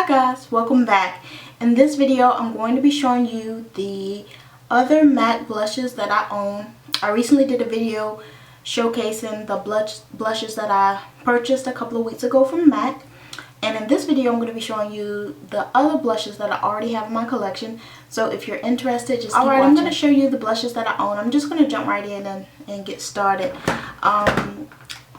Hi guys, welcome back. In this video I'm going to be showing you the other matte blushes that I own. I recently did a video showcasing the blushes that I purchased a couple of weeks ago from MAC, and in this video I'm going to be showing you the other blushes that I already have in my collection. So if you're interested, just keep watching. I'm going to show you the blushes that I own. I'm just going to jump right in and get started.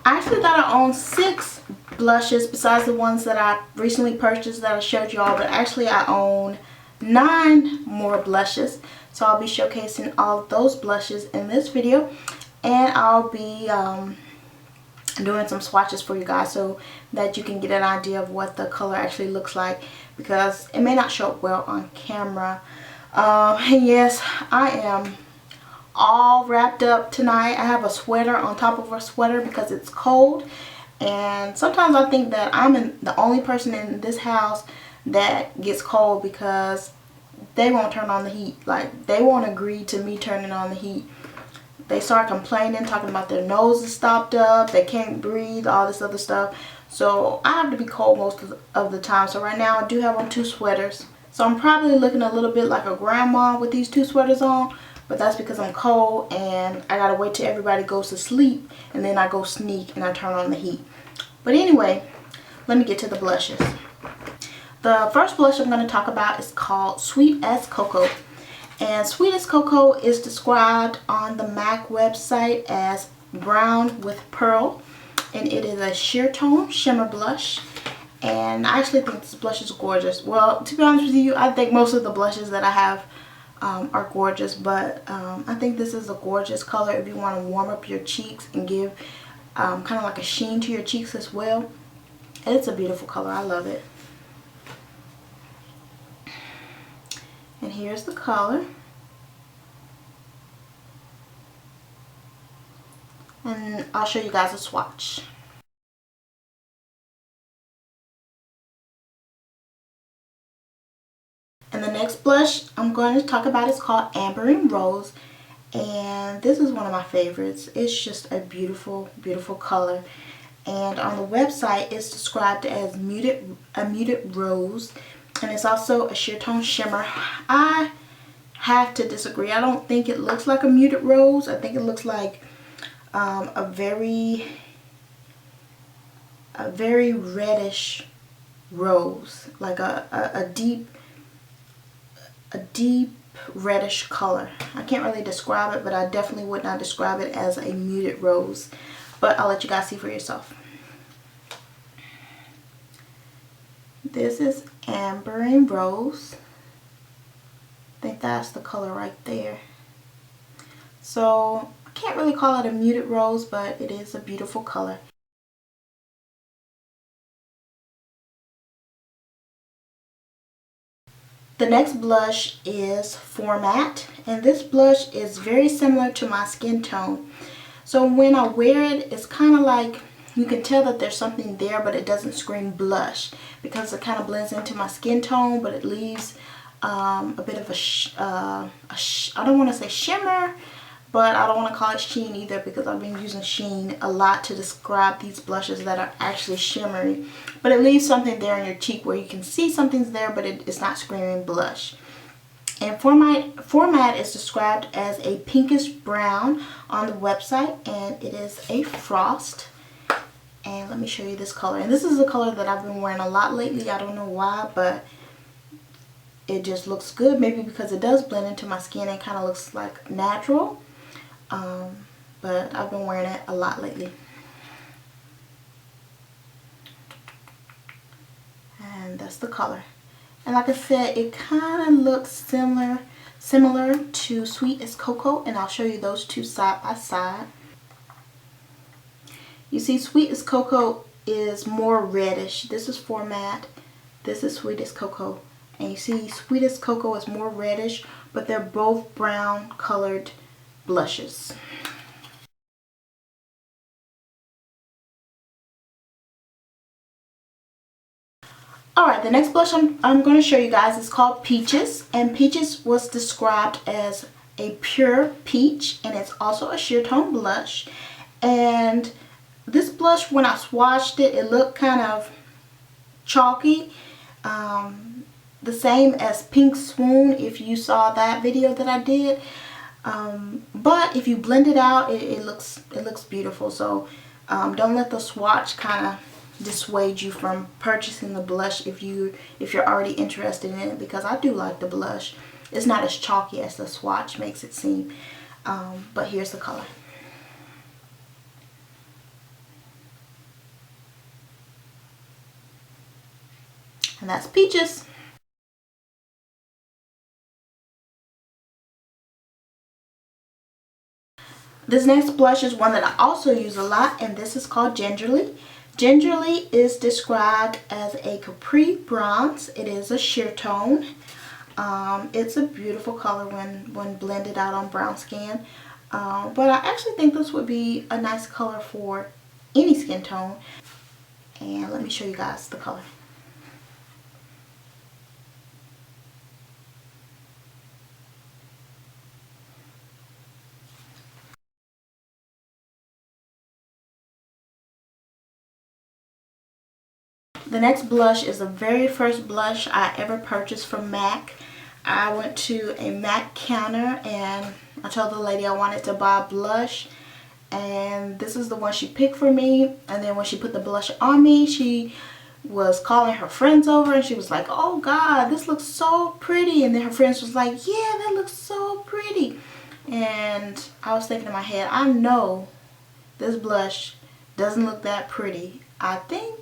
I actually thought I owned 6 blushes besides the ones that I recently purchased that I showed y'all, but actually I own 9 more blushes. So I'll be showcasing all of those blushes in this video, and I'll be doing some swatches for you guys so that you can get an idea of what the color actually looks like, because it may not show up well on camera. And yes, I am all wrapped up tonight. I have a sweater on top of a sweater because it's cold, and sometimes I think that I'm the only person in this house that gets cold because they won't turn on the heat. Like, they won't agree to me turning on the heat. They start complaining, talking about their nose is stopped up, they can't breathe, all this other stuff. So I have to be cold most of the time. So right now I do have on 2 sweaters. So I'm probably looking a little bit like a grandma with these 2 sweaters on. But that's because I'm cold and I gotta wait till everybody goes to sleep, and then I go sneak and I turn on the heat. But anyway, let me get to the blushes. The first blush I'm going to talk about is called Sweet as Cocoa. And Sweet as Cocoa is described on the MAC website as brown with pearl. And it is a sheer tone shimmer blush. And I actually think this blush is gorgeous. Well, to be honest with you, I think most of the blushes that I have are gorgeous, but I think this is a gorgeous color if you want to warm up your cheeks and give kind of like a sheen to your cheeks as well. And it's a beautiful color. I love it. And here's the color. And I'll show you guys a swatch. And the next blush I'm going to talk about is called Amber and Rose. And this is one of my favorites. It's just a beautiful, beautiful color. And on the website it's described as a muted rose. And it's also a sheer tone shimmer. I have to disagree. I don't think it looks like a muted rose. I think it looks like a very reddish rose. Like a deep reddish color. I can't really describe it, but I definitely would not describe it as a muted rose. But I'll let you guys see for yourself. This is Amber and Rose. I think that's the color right there. So I can't really call it a muted rose, but it is a beautiful color. The next blush is Format, and this blush is very similar to my skin tone. So when I wear it, it's kind of like, you can tell that there's something there, but it doesn't scream blush because it kind of blends into my skin tone, but it leaves a bit of I don't want to say shimmer, but I don't want to call it sheen either, because I've been using sheen a lot to describe these blushes that are actually shimmery. But it leaves something there in your cheek where you can see something's there, but it's not screaming blush. And Format is described as a pinkish brown on the website, and it is a frost. And let me show you this color. And this is a color that I've been wearing a lot lately. I don't know why, but it just looks good. Maybe because it does blend into my skin and kind of looks like natural. But I've been wearing it a lot lately. And that's the color. And like I said, it kind of looks similar to Sweet as Cocoa, and I'll show you those 2 side by side. You see, Sweet as Cocoa is more reddish. This is Format. This is Sweet as Cocoa. And you see, Sweet as Cocoa is more reddish, but they're both brown colored blushes. Alright, the next blush I'm going to show you guys is called Peaches. And Peaches was described as a pure peach, and it's also a sheer tone blush. And this blush, when I swatched it, it looked kind of chalky. the same as Pink Swoon, if you saw that video that I did. But if you blend it out, it looks beautiful. So don't let the swatch kind of dissuade you from purchasing the blush if you're already interested in it, because I do like the blush. It's not as chalky as the swatch makes it seem. But here's the color. And that's Peaches. This next blush is one that I also use a lot, and this is called Gingerly. Gingerly is described as a Capri bronze. It is a sheer tone. It's a beautiful color when blended out on brown skin. But I actually think this would be a nice color for any skin tone. And let me show you guys the color. The next blush is the very first blush I ever purchased from MAC. I went to a MAC counter and I told the lady I wanted to buy a blush, and this is the one she picked for me. And then when she put the blush on me, she was calling her friends over and she was like, "Oh God, this looks so pretty." And then her friends was like, "Yeah, that looks so pretty." And I was thinking in my head, I know this blush doesn't look that pretty. I think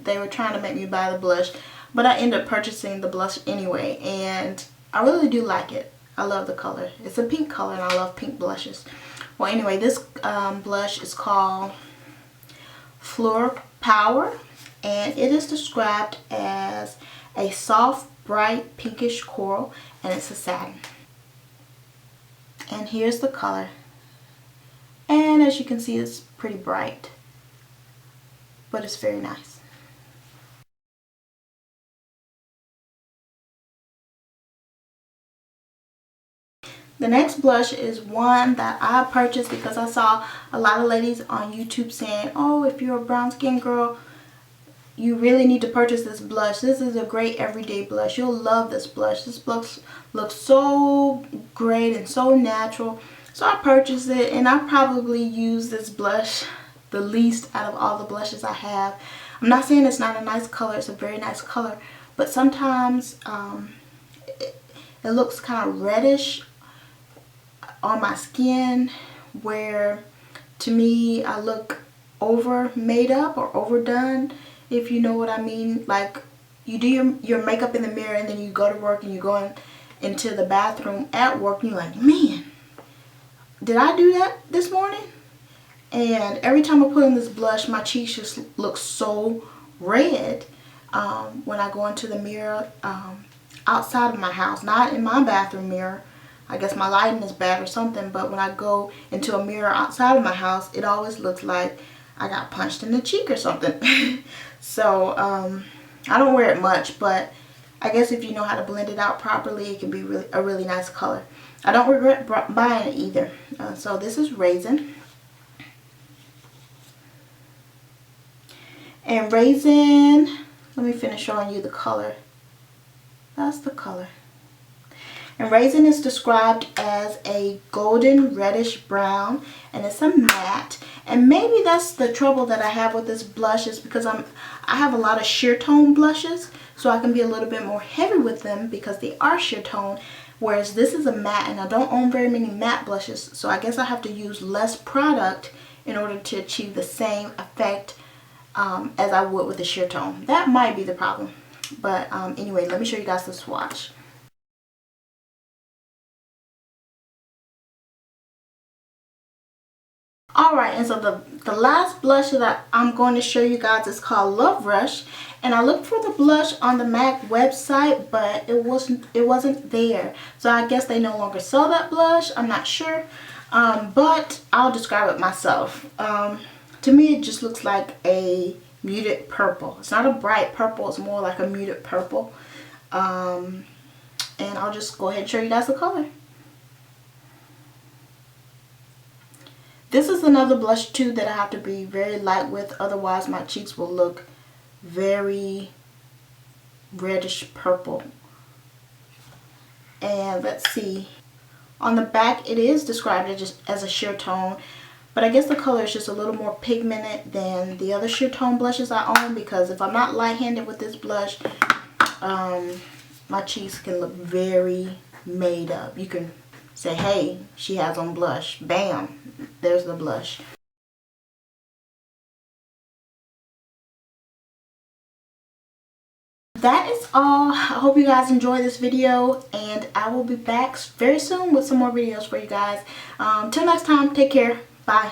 they were trying to make me buy the blush, but I ended up purchasing the blush anyway, and I really do like it. I love the color. It's a pink color and I love pink blushes. Well, anyway, this blush is called Fleur Power, and it is described as a soft, bright, pinkish coral, and it's a satin. And here's the color. And as you can see, it's pretty bright, but it's very nice. The next blush is one that I purchased because I saw a lot of ladies on YouTube saying, "Oh, if you're a brown skin girl, you really need to purchase this blush. This is a great everyday blush. You'll love this blush. This blush looks so great and so natural." So I purchased it, and I probably use this blush the least out of all the blushes I have. I'm not saying it's not a nice color. It's a very nice color. But sometimes it looks kind of reddish on my skin, where to me I look over made up or overdone, if you know what I mean. Like, you do your makeup in the mirror and then you go to work and you go into the bathroom at work and you're like, "Man, did I do that this morning?" And every time I put on this blush, my cheeks just look so red when I go into the mirror outside of my house, not in my bathroom mirror. I guess my lighting is bad or something, but when I go into a mirror outside of my house, it always looks like I got punched in the cheek or something. So I don't wear it much, but I guess if you know how to blend it out properly, it can be a really nice color. I don't regret buying it either. So this is Raizin. And Raizin, let me finish showing you the color. That's the color. And Raizin is described as a golden reddish brown, and it's a matte. And maybe that's the trouble that I have with this blush, is because I have a lot of sheer tone blushes, so I can be a little bit more heavy with them because they are sheer tone. Whereas this is a matte, and I don't own very many matte blushes, so I guess I have to use less product in order to achieve the same effect as I would with a sheer tone. That might be the problem. But anyway, let me show you guys the swatch. Alright, and so the last blush that I'm going to show you guys is called Loverush. And I looked for the blush on the MAC website, but it wasn't there. So I guess they no longer sell that blush. I'm not sure. But I'll describe it myself. To me, it just looks like a muted purple. It's not a bright purple. It's more like a muted purple. And I'll just go ahead and show you guys the color. This is another blush too that I have to be very light with, otherwise my cheeks will look very reddish purple. And let's see, on the back it is described as a sheer tone, but I guess the color is just a little more pigmented than the other sheer tone blushes I own, because if I'm not light-handed with this blush, my cheeks can look very made up. You can say, hey, she has on blush. Bam, there's the blush. That is all. I hope you guys enjoy this video, and I will be back very soon with some more videos for you guys. Till next time, take care. Bye.